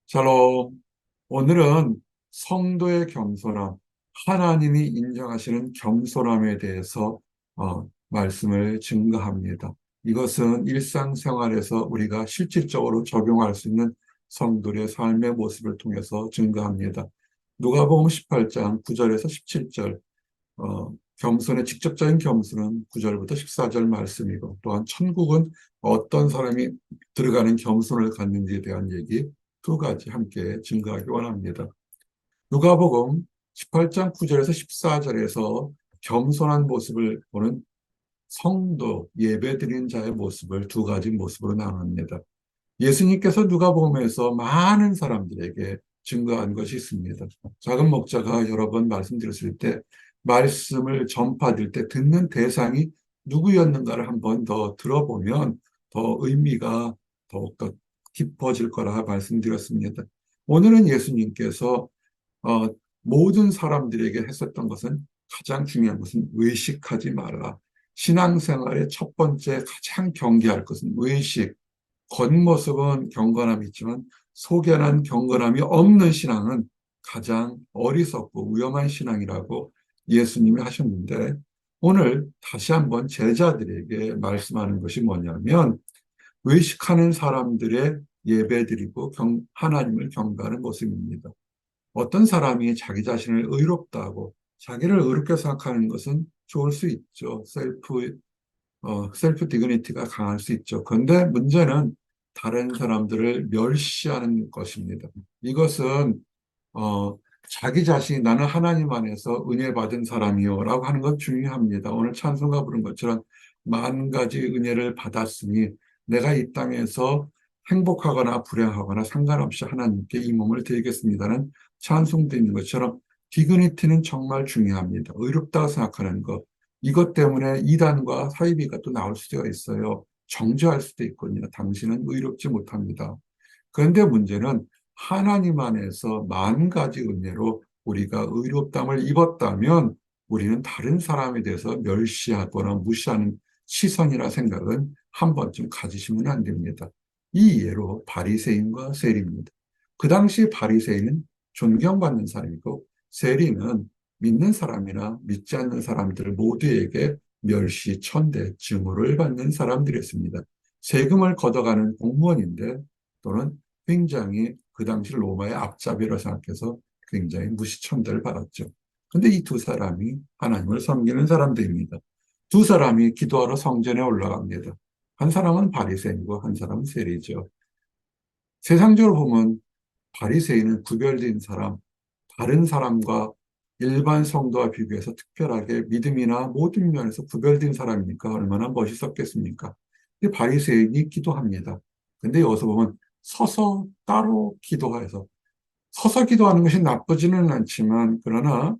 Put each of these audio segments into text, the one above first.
샬롬. 오늘은 성도의 겸손함, 하나님이 인정하시는 겸손함에 대해서 말씀을 증거합니다. 이것은 일상생활에서 우리가 실질적으로 적용할 수 있는 성도의 삶의 모습을 통해서 증거합니다. 누가복음 18장 9절에서 17절, 겸손의 직접적인 겸손은 9절부터 14절 말씀이고, 또한 천국은 어떤 사람이 들어가는 겸손을 갖는지에 대한 얘기 두 가지 함께 증거하기 원합니다. 누가복음 18장 9절에서 14절에서 겸손한 모습을 보는 성도, 예배드리는 자의 모습을 두 가지 모습으로 나눕니다. 예수님께서 누가복음에서 많은 사람들에게 증거한 것이 있습니다. 작은 목자가 여러 번 말씀드렸을 때 말씀을 전파될 때 듣는 대상이 누구였는가를 한번 더 들어보면 더 의미가 더욱더 깊어질 거라 말씀드렸습니다. 오늘은 예수님께서 어, 모든 사람들에게 했었던 것은 가장 중요한 것은 외식하지 말라. 신앙생활의 첫 번째 가장 경계할 것은 외식. 겉모습은 경건함이 있지만 속에는 경건함이 없는 신앙은 가장 어리석고 위험한 신앙이라고 예수님이 하셨는데, 오늘 다시 한번 제자들에게 말씀하는 것이 뭐냐면, 외식하는 사람들의 예배드리고 하나님을 경배하는 모습입니다. 어떤 사람이 자기 자신을 의롭다고 자기를 의롭게 생각하는 것은 좋을 수 있죠. 셀프 디그니티가 강할 수 있죠. 그런데 문제는 다른 사람들을 멸시하는 것입니다. 이것은 어, 자기 자신이 나는 하나님 안에서 은혜 받은 사람이요 라고 하는 건 중요합니다. 오늘 찬송가 부른 것처럼 만 가지 은혜를 받았으니 내가 이 땅에서 행복하거나 불행하거나 상관없이 하나님께 이 몸을 드리겠습니다는 찬송도 있는 것처럼 디그니티는 정말 중요합니다. 의롭다고 생각하는 것. 이것 때문에 이단과 사이비가 또 나올 수가 있어요. 정죄할 수도 있거든요. 당신은 의롭지 못합니다. 그런데 문제는 하나님 안에서 만 가지 은혜로 우리가 의롭다함을 입었다면 우리는 다른 사람에 대해서 멸시하거나 무시하는 시선이라 생각은 한 번쯤 가지시면 안 됩니다. 이 예로 바리새인과 세리입니다. 그 당시 바리새인은 존경받는 사람이고 세리는 믿는 사람이나 믿지 않는 사람들 모두에게 멸시, 천대, 증오를 받는 사람들이었습니다. 세금을 걷어가는 공무원인데 또는 굉장히 그 당시 로마의 앞잡이라 생각해서 굉장히 무시천대를 받았죠. 근데 이 두 사람이 하나님을 섬기는 사람들입니다. 두 사람이 기도하러 성전에 올라갑니다. 한 사람은 바리새인이고 한 사람은 세리죠. 세상적으로 보면 바리새인은 구별된 사람, 다른 사람과 일반 성도와 비교해서 특별하게 믿음이나 모든 면에서 구별된 사람이니까 얼마나 멋있었겠습니까? 이 바리새인이 기도합니다. 근데 여기서 보면 서서 따로 기도해서 서서 기도하는 것이 나쁘지는 않지만 그러나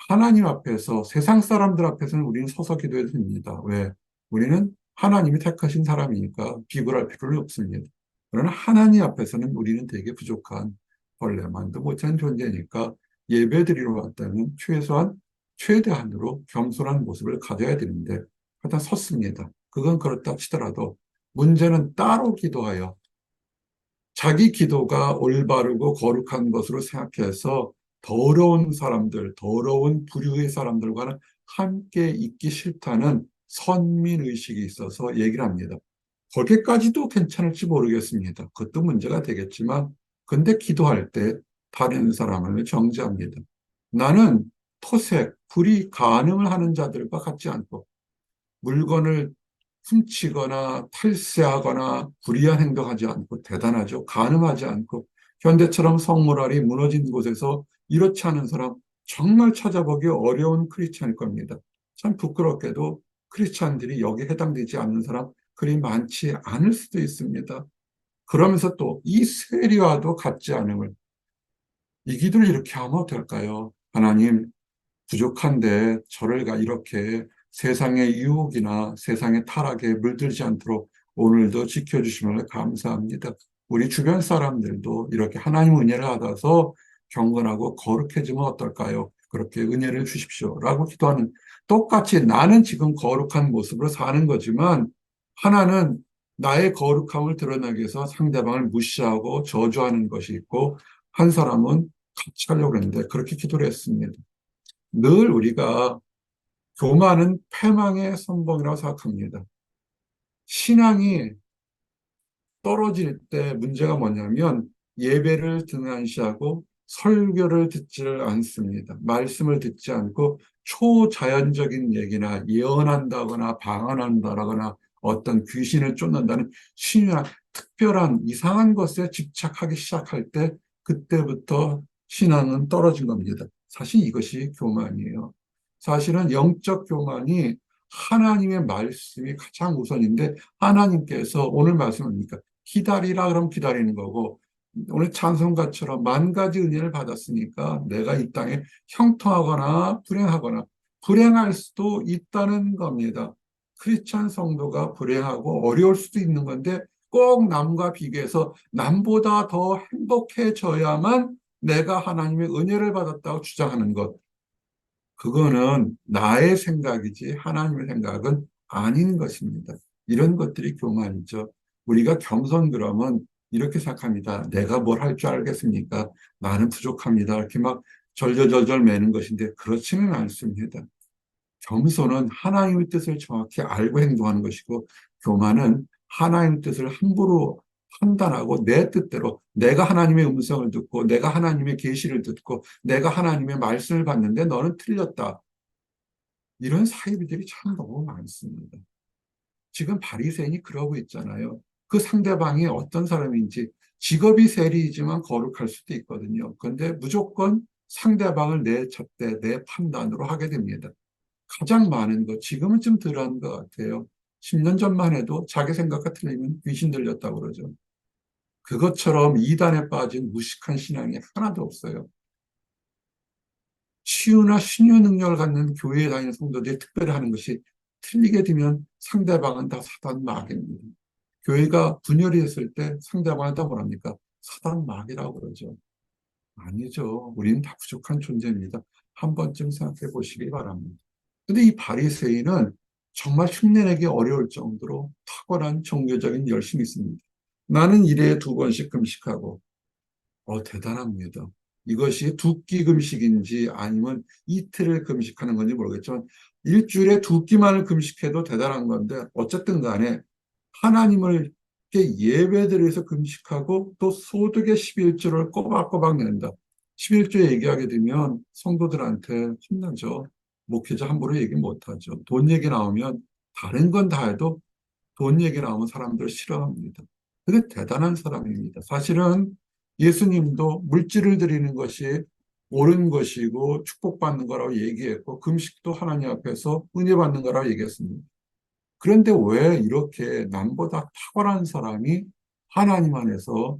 하나님 앞에서 세상 사람들 앞에서는 우리는 서서 기도해도 됩니다. 왜? 우리는 하나님이 택하신 사람이니까 비굴할 필요는 없습니다. 그러나 하나님 앞에서는 우리는 되게 부족한 벌레만도 못한 존재니까 예배드리러 왔다면 최소한 최대한으로 겸손한 모습을 가져야 되는데 하여튼 섰습니다. 그건 그렇다 치더라도 문제는 따로 기도하여 자기 기도가 올바르고 거룩한 것으로 생각해서 더러운 사람들, 더러운 부류의 사람들과는 함께 있기 싫다는 선민의식이 있어서 얘기를 합니다. 거기까지도 괜찮을지 모르겠습니다. 그것도 문제가 되겠지만, 근데 기도할 때 다른 사람을 정죄합니다. 나는 토색, 불이 간음을 하는 자들과 같지 않고, 물건을 훔치거나 탈세하거나 불의한 행동하지 않고 대단하죠. 간음하지 않고 현대처럼 성모랄이 무너진 곳에서 이렇지 않은 사람 정말 찾아보기 어려운 크리스찬일 겁니다. 참 부끄럽게도 크리스찬들이 여기에 해당되지 않는 사람 그리 많지 않을 수도 있습니다. 그러면서 또 이 세리와도 같지 않음을 이 기도를 이렇게 하면 어떨까요? 하나님, 부족한데 저를 이렇게 세상의 유혹이나 세상의 타락에 물들지 않도록 오늘도 지켜주심을 감사합니다. 우리 주변 사람들도 이렇게 하나님 은혜를 받아서 경건하고 거룩해지면 어떨까요? 그렇게 은혜를 주십시오. 라고 기도하는, 똑같이 나는 지금 거룩한 모습으로 사는 거지만 하나는 나의 거룩함을 드러나기 위해서 상대방을 무시하고 저주하는 것이 있고, 한 사람은 같이 하려고 했는데 그렇게 기도를 했습니다. 늘 우리가 교만은 패망의 선봉이라고 생각합니다. 신앙이 떨어질 때 문제가 뭐냐면 예배를 등한시하고 설교를 듣지를 않습니다. 말씀을 듣지 않고 초자연적인 얘기나 예언한다거나 방언한다거나 어떤 귀신을 쫓는다는 신이나 특별한 이상한 것에 집착하기 시작할 때 그때부터 신앙은 떨어진 겁니다. 사실 이것이 교만이에요. 사실은 영적 교만이 하나님의 말씀이 가장 우선인데 하나님께서 오늘 말씀합니까? 기다리라 그러면 기다리는 거고 오늘 찬송가처럼 만 가지 은혜를 받았으니까 내가 이 땅에 형통하거나 불행하거나 불행할 수도 있다는 겁니다. 크리스찬 성도가 불행하고 어려울 수도 있는 건데 꼭 남과 비교해서 남보다 더 행복해져야만 내가 하나님의 은혜를 받았다고 주장하는 것. 그거는 나의 생각이지 하나님의 생각은 아닌 것입니다. 이런 것들이 교만이죠. 우리가 겸손 그러면 이렇게 생각합니다. 내가 뭘 할 줄 알겠습니까? 나는 부족합니다. 이렇게 막 절절절절 매는 것인데 그렇지는 않습니다. 겸손은 하나님의 뜻을 정확히 알고 행동하는 것이고 교만은 하나님의 뜻을 함부로 판단하고 내 뜻대로 내가 하나님의 음성을 듣고 내가 하나님의 계시를 듣고 내가 하나님의 말씀을 받는데 너는 틀렸다. 이런 사이비들이 참 너무 많습니다. 지금 바리새인이 그러고 있잖아요. 그 상대방이 어떤 사람인지 직업이 세리이지만 거룩할 수도 있거든요. 그런데 무조건 상대방을 내 잣대, 내 판단으로 하게 됩니다. 가장 많은 거, 지금은 좀 덜한 것 같아요. 10년 전만 해도 자기 생각과 틀리면 귀신 들렸다고 그러죠. 그것처럼 이단에 빠진 무식한 신앙이 하나도 없어요. 치유나 신유 능력을 갖는 교회에 다니는 성도들이 특별히 하는 것이 틀리게 되면 상대방은 다 사단 마귀입니다. 교회가 분열이 했을 때 상대방은 다 뭐랍니까? 사단 마귀라고 그러죠. 아니죠. 우리는 다 부족한 존재입니다. 한 번쯤 생각해 보시기 바랍니다. 근데 이 바리새인은 정말 흉내내기 어려울 정도로 탁월한 종교적인 열심이 있습니다. 나는 일에 두 번씩 금식하고 대단합니다. 이것이 두 끼 금식인지 아니면 이틀을 금식하는 건지 모르겠지만 일주일에 두 끼만을 금식해도 대단한 건데 어쨌든 간에 하나님을 예배드려서 금식하고 또 소득의 11조를 꼬박꼬박 낸다. 11조 얘기하게 되면 성도들한테 혼나죠. 목회자 함부로 얘기 못하죠. 돈 얘기 나오면 다른 건 다 해도 돈 얘기 나오면 사람들 싫어합니다. 근데 대단한 사람입니다. 사실은 예수님도 물질을 드리는 것이 옳은 것이고 축복받는 거라고 얘기했고 금식도 하나님 앞에서 은혜 받는 거라고 얘기했습니다. 그런데 왜 이렇게 남보다 탁월한 사람이 하나님 안에서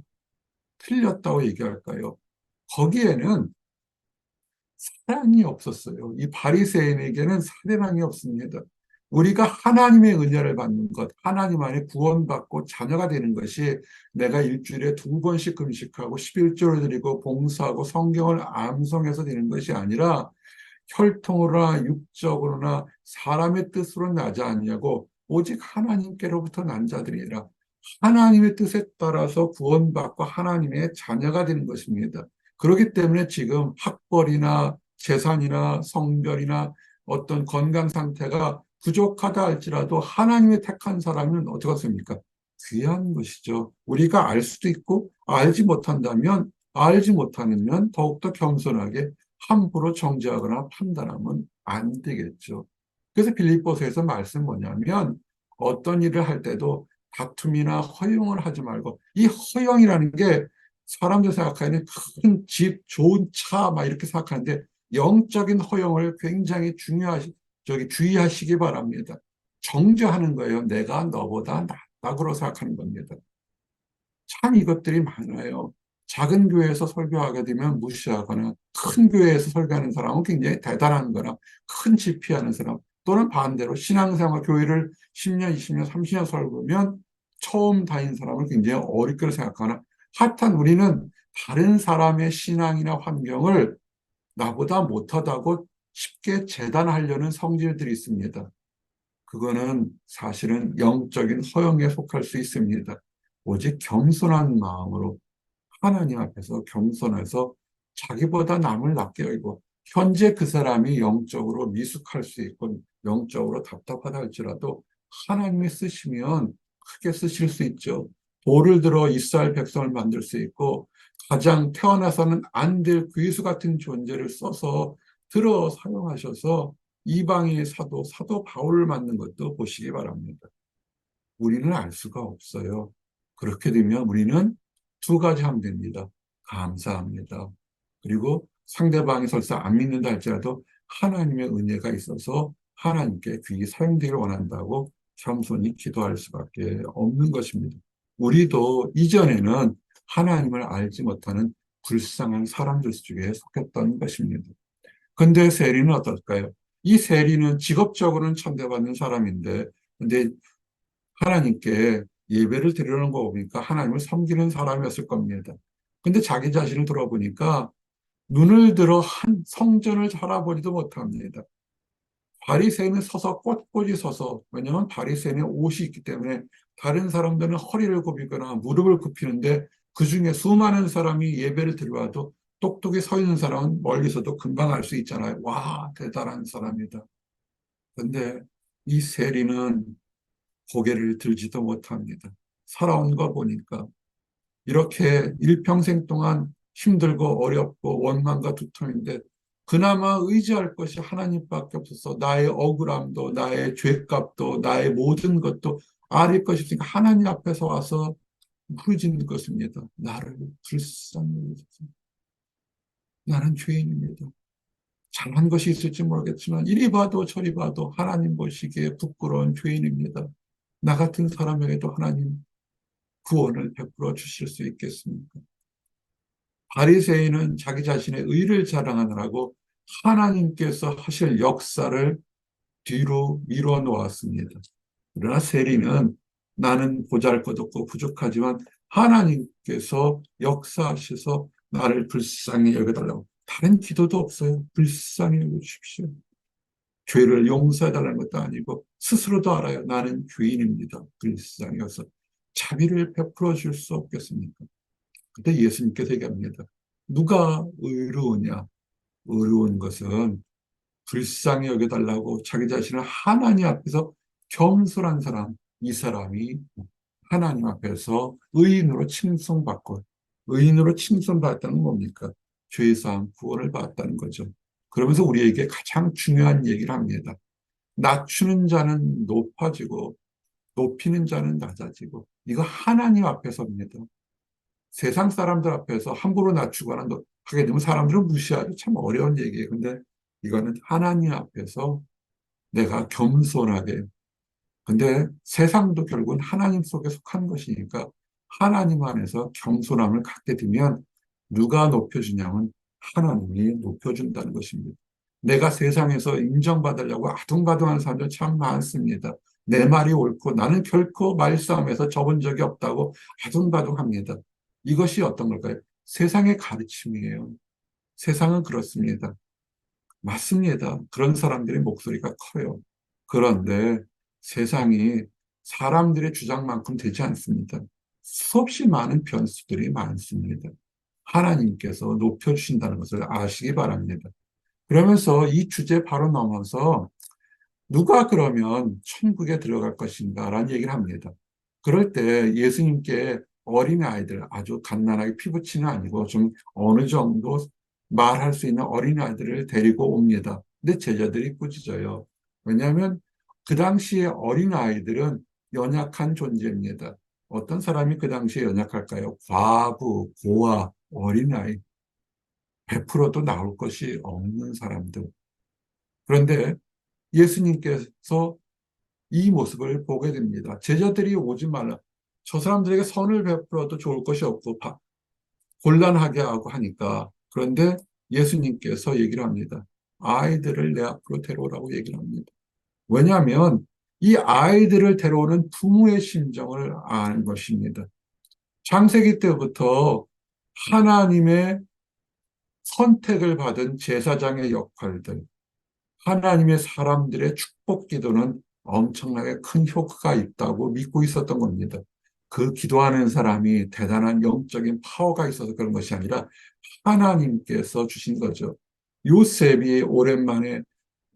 틀렸다고 얘기할까요? 거기에는 사랑이 없었어요. 이 바리새인에게는 사랑이 없습니다. 우리가 하나님의 은혜를 받는 것, 하나님 안에 구원받고 자녀가 되는 것이 내가 일주일에 두 번씩 금식하고 11조를 드리고 봉사하고 성경을 암송해서 되는 것이 아니라 혈통으로나 육적으로나 사람의 뜻으로 나지 않냐고 오직 하나님께로부터 난 자들이라 하나님의 뜻에 따라서 구원받고 하나님의 자녀가 되는 것입니다. 그렇기 때문에 지금 학벌이나 재산이나 성별이나 어떤 건강 상태가 부족하다 할지라도 하나님의 택한 사람은 어떻습니까? 귀한 것이죠. 우리가 알 수도 있고 알지 못한다면 알지 못하면 더욱더 겸손하게 함부로 정죄하거나 판단하면 안 되겠죠. 그래서 빌립보서에서 말씀 뭐냐면 어떤 일을 할 때도 다툼이나 허용을 하지 말고 이 허용이라는 게 사람들 생각하는 큰 집, 좋은 차 막 이렇게 생각하는데 영적인 허용을 굉장히 주의하시기 바랍니다. 정죄하는 거예요. 내가 너보다 낫다고 생각하는 겁니다. 참 이것들이 많아요. 작은 교회에서 설교하게 되면 무시하거나 큰 교회에서 설교하는 사람은 굉장히 대단한 거나 큰 집회하는 사람 또는 반대로 신앙생활 교회를 10년, 20년, 30년 설교면 처음 다닌 사람을 굉장히 어렵게 생각하거나 하여튼 우리는 다른 사람의 신앙이나 환경을 나보다 못하다고 쉽게 재단하려는 성질들이 있습니다. 그거는 사실은 영적인 허영에 속할 수 있습니다. 오직 겸손한 마음으로 하나님 앞에서 겸손해서 자기보다 남을 낮게 여기고 현재 그 사람이 영적으로 미숙할 수 있고 영적으로 답답하다 할지라도 하나님이 쓰시면 크게 쓰실 수 있죠. 돌을 들어 이스라엘 백성을 만들 수 있고 가장 태어나서는 안 될 귀수 같은 존재를 써서 들어 사용하셔서 이방인의 사도 바울을 만든 것도 보시기 바랍니다. 우리는 알 수가 없어요. 그렇게 되면 우리는 두 가지 하면 됩니다. 감사합니다. 그리고 상대방이 설사 안 믿는다 할지라도 하나님의 은혜가 있어서 하나님께 귀히 사용되기를 원한다고 겸손히 기도할 수밖에 없는 것입니다. 우리도 이전에는 하나님을 알지 못하는 불쌍한 사람들 중에 속했던 것입니다. 근데 세리는 어떨까요? 이 세리는 직업적으로는 천대받는 사람인데, 근데 하나님께 예배를 드리는 거 보니까 하나님을 섬기는 사람이었을 겁니다. 근데 자기 자신을 들어보니까 눈을 들어 한 성전을 바라보지도 못합니다. 바리새인은 서서 꼿꼿이 서서, 왜냐하면 바리새인의 옷이 있기 때문에 다른 사람들은 허리를 굽히거나 무릎을 굽히는데 그중에 수많은 사람이 예배를 드려와도 똑똑히 서 있는 사람은 멀리서도 금방 알 수 있잖아요. 와, 대단한 사람이다. 근데 이 세리는 고개를 들지도 못합니다. 살아온 거 보니까 이렇게 일평생 동안 힘들고 어렵고 원망과 두통인데 그나마 의지할 것이 하나님밖에 없어서 나의 억울함도 나의 죄값도 나의 모든 것도 아릴 것이 없으니까 하나님 앞에서 와서 부르짖는 것입니다. 나를 불쌍히 여기소서. 나는 죄인입니다. 잘한 것이 있을지 모르겠지만 이리 봐도 저리 봐도 하나님 보시기에 부끄러운 죄인입니다. 나 같은 사람에게도 하나님 구원을 베풀어 주실 수 있겠습니까? 바리새인은 자기 자신의 의를 자랑하느라고 하나님께서 하실 역사를 뒤로 미뤄 놓았습니다. 그러나 세리는 나는 보잘것없고 부족하지만 하나님께서 역사하셔서 나를 불쌍히 여겨달라고. 다른 기도도 없어요. 불쌍히 여겨주십시오. 죄를 용서해달라는 것도 아니고 스스로도 알아요. 나는 죄인입니다. 불쌍히 여서 자비를 베풀어 줄 수 없겠습니까? 그때 예수님께서 얘기합니다. 누가 의로우냐? 의로운 것은 불쌍히 여겨달라고 자기 자신을 하나님 앞에서 겸손한 사람, 이 사람이 하나님 앞에서 의인으로 칭송받고, 의인으로 칭송받았다는 건 뭡니까? 죄사함 구원을 받았다는 거죠. 그러면서 우리에게 가장 중요한 얘기를 합니다. 낮추는 자는 높아지고 높이는 자는 낮아지고 이거 하나님 앞에서입니다. 세상 사람들 앞에서 함부로 낮추거나 하게 되면 사람들은 무시하죠. 참 어려운 얘기예요. 근데 이거는 하나님 앞에서 내가 겸손하게. 근데 세상도 결국은 하나님 속에 속한 것이니까 하나님 안에서 겸손함을 갖게 되면 누가 높여주냐면 하나님이 높여준다는 것입니다. 내가 세상에서 인정받으려고 아둥바둥하는 사람들 참 많습니다. 내 말이 옳고 나는 결코 말싸움에서 접은 적이 없다고 아둥바둥합니다. 이것이 어떤 걸까요? 세상의 가르침이에요. 세상은 그렇습니다. 맞습니다. 그런 사람들의 목소리가 커요. 그런데 세상이 사람들의 주장만큼 되지 않습니다. 수없이 많은 변수들이 많습니다. 하나님께서 높여주신다는 것을 아시기 바랍니다. 그러면서 이 주제 바로 넘어서 누가 그러면 천국에 들어갈 것인가라는 얘기를 합니다. 그럴 때 예수님께 어린아이들, 아주 갓난아기 피부치는 아니고 좀 어느 정도 말할 수 있는 어린아이들을 데리고 옵니다. 근데 제자들이 꾸짖어요. 왜냐하면 그 당시에 어린아이들은 연약한 존재입니다. 어떤 사람이 그 당시에 연약할까요? 과부, 고아, 어린아이. 100%도 나올 것이 없는 사람들. 그런데 예수님께서 이 모습을 보게 됩니다. 제자들이 오지 말라. 저 사람들에게 선을 베풀어도 좋을 것이 없고 곤란하게 하고 하니까. 그런데 예수님께서 얘기를 합니다. 아이들을 내 앞으로 데려오라고 얘기를 합니다. 왜냐하면 이 아이들을 데려오는 부모의 심정을 아는 것입니다. 창세기 때부터 하나님의 선택을 받은 제사장의 역할들, 하나님의 사람들의 축복 기도는 엄청나게 큰 효과가 있다고 믿고 있었던 겁니다. 그 기도하는 사람이 대단한 영적인 파워가 있어서 그런 것이 아니라 하나님께서 주신 거죠. 요셉이 오랜만에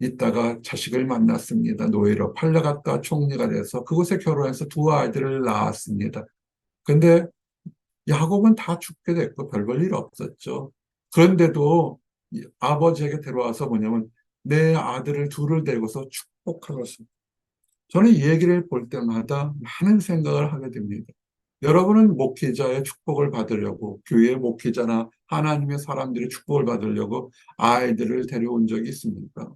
있다가 자식을 만났습니다. 노예로 팔려갔다 총리가 돼서 그곳에 결혼해서 두 아이들을 낳았습니다. 근데 야곱은 다 죽게 됐고 별 볼 일 없었죠. 그런데도 아버지에게 데려와서 뭐냐면 내 아들을 둘을 데리고서 축복하겠습니다. 저는 이 얘기를 볼 때마다 많은 생각을 하게 됩니다. 여러분은 목회자의 축복을 받으려고 교회 목회자나 하나님의 사람들의 축복을 받으려고 아이들을 데려온 적이 있습니까?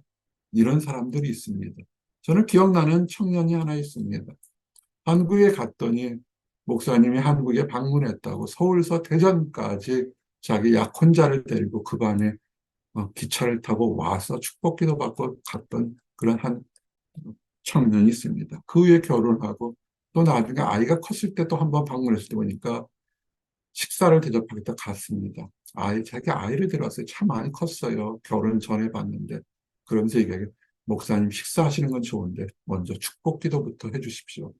이런 사람들이 있습니다. 저는 기억나는 청년이 하나 있습니다. 한국에 갔더니 목사님이 한국에 방문했다고 서울서 대전까지 자기 약혼자를 데리고 그 밤에 기차를 타고 와서 축복기도 받고 갔던 그런 한 청년이 있습니다. 그 후에 결혼하고 또 나중에 아이가 컸을 때 또 한 번 방문했을 때 보니까 식사를 대접하겠다 갔습니다. 자기 아이를 데려왔어요. 참 많이 컸어요. 결혼 전에 봤는데. 그러면서 얘기하게 목사님 식사하시는 건 좋은데 먼저 축복 기도부터 해주십시오.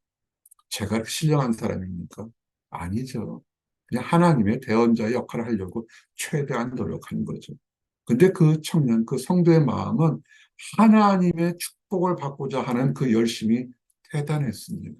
제가 신령한 사람입니까? 아니죠. 그냥 하나님의 대언자의 역할을 하려고 최대한 노력한 거죠. 근데 그 청년, 그 성도의 마음은 하나님의 축복을 받고자 하는 그 열심이 대단했습니다.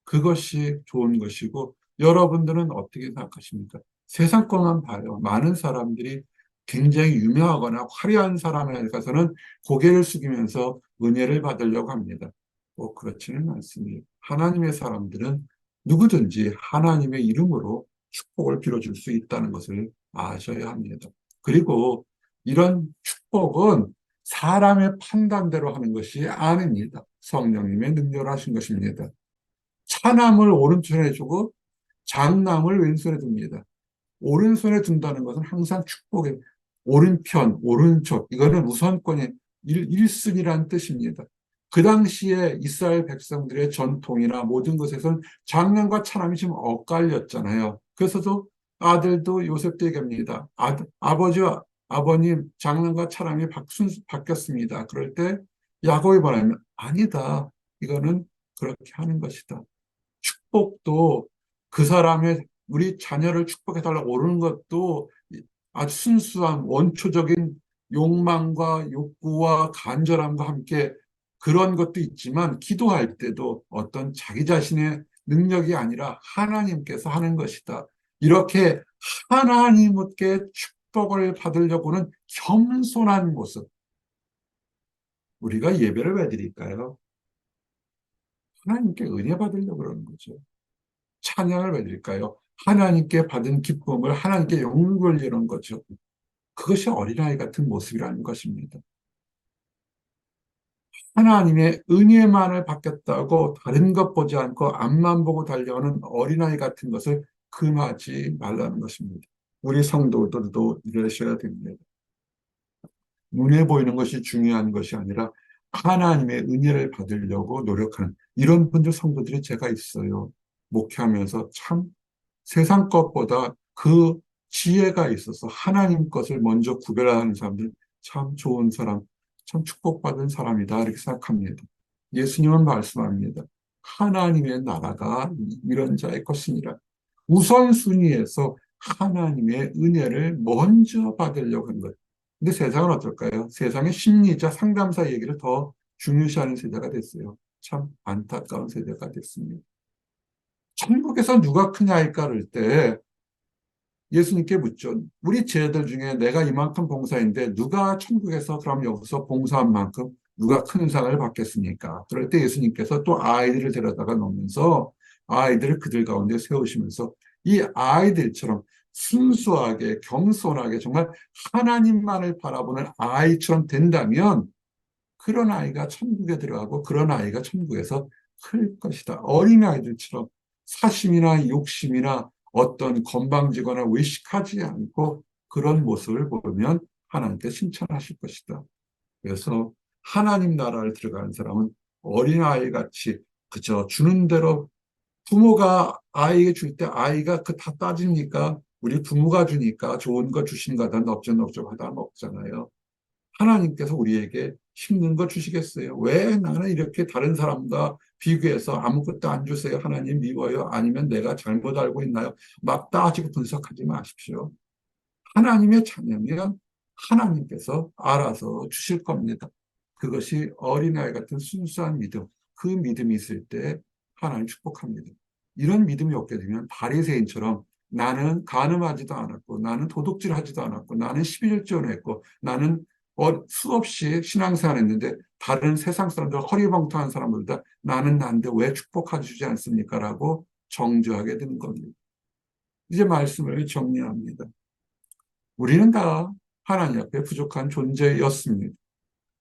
그것이 좋은 것이고, 여러분들은 어떻게 생각하십니까? 세상 것만 봐요. 많은 사람들이 굉장히 유명하거나 화려한 사람에 가서는 고개를 숙이면서 은혜를 받으려고 합니다. 꼭 그렇지는 않습니다. 하나님의 사람들은 누구든지 하나님의 이름으로 축복을 빌어줄 수 있다는 것을 아셔야 합니다. 그리고 이런 축복은 사람의 판단대로 하는 것이 아닙니다. 성령님의 능력을 하신 것입니다. 차남을 오른손에 두고 장남을 왼손에 둡니다. 오른손에 둔다는 것은 항상 축복의 오른편, 오른쪽, 이거는 우선권의 1순위라는 뜻입니다. 그 당시에 이스라엘 백성들의 전통이나 모든 것에서는 장남과 차남이 지금 엇갈렸잖아요. 그래서도 아들도 요셉도 얘기합니다. 아버지와 아버님, 장남과 차남이 바뀌었습니다. 그럴 때 야곱이 말하면 아니다. 이거는 그렇게 하는 것이다. 축복도 그 사람의 우리 자녀를 축복해달라고 오르는 것도 아주 순수한 원초적인 욕망과 욕구와 간절함과 함께 그런 것도 있지만 기도할 때도 어떤 자기 자신의 능력이 아니라 하나님께서 하는 것이다. 이렇게 하나님께 축복을 받으려고는 겸손한 모습. 우리가 예배를 왜 드릴까요? 하나님께 은혜 받으려고 그러는 거죠. 찬양을 왜 드릴까요? 하나님께 받은 기쁨을 하나님께 영광을 돌리는 거죠. 그것이 어린아이 같은 모습이라는 것입니다. 하나님의 은혜만을 받겠다고 다른 것 보지 않고 앞만 보고 달려오는 어린아이 같은 것을 금하지 말라는 것입니다. 우리 성도들도 이러셔야 됩니다. 눈에 보이는 것이 중요한 것이 아니라 하나님의 은혜를 받으려고 노력하는 이런 분들 성도들이 제가 있어요. 목회하면서 참 세상 것보다 그 지혜가 있어서 하나님 것을 먼저 구별하는 사람들 참 좋은 사람, 참 축복받은 사람이다 이렇게 생각합니다. 예수님은 말씀합니다. 하나님의 나라가 이런 자의 것이니라. 우선순위에서 하나님의 은혜를 먼저 받으려고 하는 것. 근데 세상은 어떨까요? 세상의 심리자 상담사 얘기를 더 중요시하는 세대가 됐어요. 참 안타까운 세대가 됐습니다. 천국에서 누가 크냐니까 그럴 때 예수님께 묻죠. 우리 제자들 중에 내가 이만큼 봉사인데 누가 천국에서 그럼 여기서 봉사한 만큼 누가 큰 상을 받겠습니까? 그럴 때 예수님께서 또 아이들을 데려다가 놓으면서 아이들을 그들 가운데 세우시면서 이 아이들처럼 순수하게 겸손하게 정말 하나님만을 바라보는 아이처럼 된다면 그런 아이가 천국에 들어가고 그런 아이가 천국에서 클 것이다. 어린아이들처럼 사심이나 욕심이나 어떤 건방지거나 외식하지 않고 그런 모습을 보면 하나님께 칭찬하실 것이다. 그래서 하나님 나라를 들어가는 사람은 어린아이 같이 그저 주는 대로 부모가 아이에게 줄 때 아이가 그 다 따집니까? 우리 부모가 주니까 좋은 거 주신 거다 넙적넙적하다 먹잖아요. 하나님께서 우리에게 힘든 거 주시겠어요? 왜 나는 이렇게 다른 사람과 비교해서 아무것도 안 주세요? 하나님 미워요? 아니면 내가 잘못 알고 있나요? 막 따지고 분석하지 마십시오. 하나님의 자녀면 하나님께서 알아서 주실 겁니다. 그것이 어린아이 같은 순수한 믿음, 그 믿음이 있을 때 하나님 축복합니다. 이런 믿음이 없게 되면 바리새인처럼 나는 간음하지도 않았고, 나는 도둑질하지도 않았고, 나는 11일 지원했고, 나는 수없이 신앙생활했는데 다른 세상 사람들 허리벙텅한 사람들보다 나는 난데 왜 축복해 주지 않습니까? 라고 정죄하게 되는 겁니다. 이제 말씀을 정리합니다. 우리는 다 하나님 앞에 부족한 존재였습니다.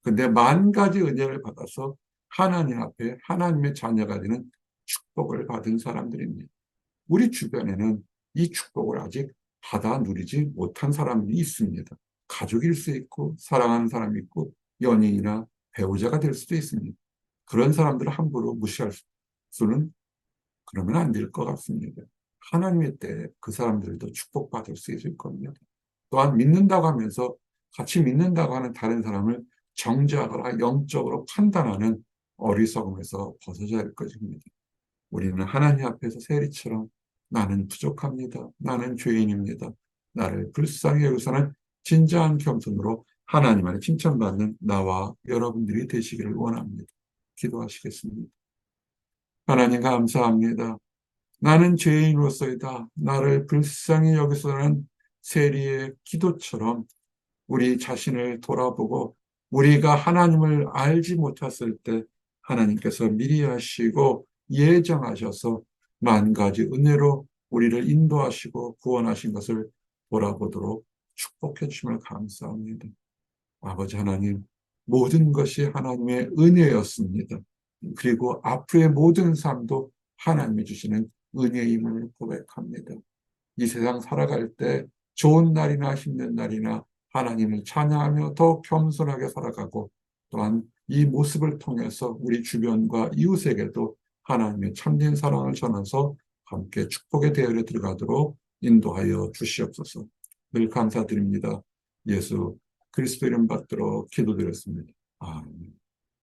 근데 만 가지 은혜를 받아서 하나님 앞에 하나님의 자녀가 되는 축복을 받은 사람들입니다. 우리 주변에는 이 축복을 아직 받아 누리지 못한 사람이 있습니다. 가족일 수 있고, 사랑하는 사람이 있고, 연인이나 배우자가 될 수도 있습니다. 그런 사람들을 함부로 무시할 수는 그러면 안 될 것 같습니다. 하나님의 때에 그 사람들도 축복받을 수 있을 겁니다. 또한 믿는다고 하면서 같이 믿는다고 하는 다른 사람을 정죄하거나 영적으로 판단하는 어리석음에서 벗어져야 할 것입니다. 우리는 하나님 앞에서 세리처럼 나는 부족합니다. 나는 죄인입니다. 나를 불쌍히 여기서는 진정한 겸손으로 하나님 안에 칭찬받는 나와 여러분들이 되시기를 원합니다. 기도하시겠습니다. 하나님 감사합니다. 나는 죄인으로서이다. 나를 불쌍히 여기서는 세리의 기도처럼 우리 자신을 돌아보고 우리가 하나님을 알지 못했을 때 하나님께서 미리 하시고 예정하셔서 만 가지 은혜로 우리를 인도하시고 구원하신 것을 돌아보도록 축복해 주심을 감사합니다. 아버지 하나님, 모든 것이 하나님의 은혜였습니다. 그리고 앞으로의 모든 삶도 하나님이 주시는 은혜임을 고백합니다. 이 세상 살아갈 때 좋은 날이나 힘든 날이나 하나님을 찬양하며 더 겸손하게 살아가고 또한 이 모습을 통해서 우리 주변과 이웃에게도 하나님의 참된 사랑을 전해서 함께 축복의 대열에 들어가도록 인도하여 주시옵소서. 늘 감사드립니다. 예수 그리스도 이름 받들어 기도드렸습니다. 아멘.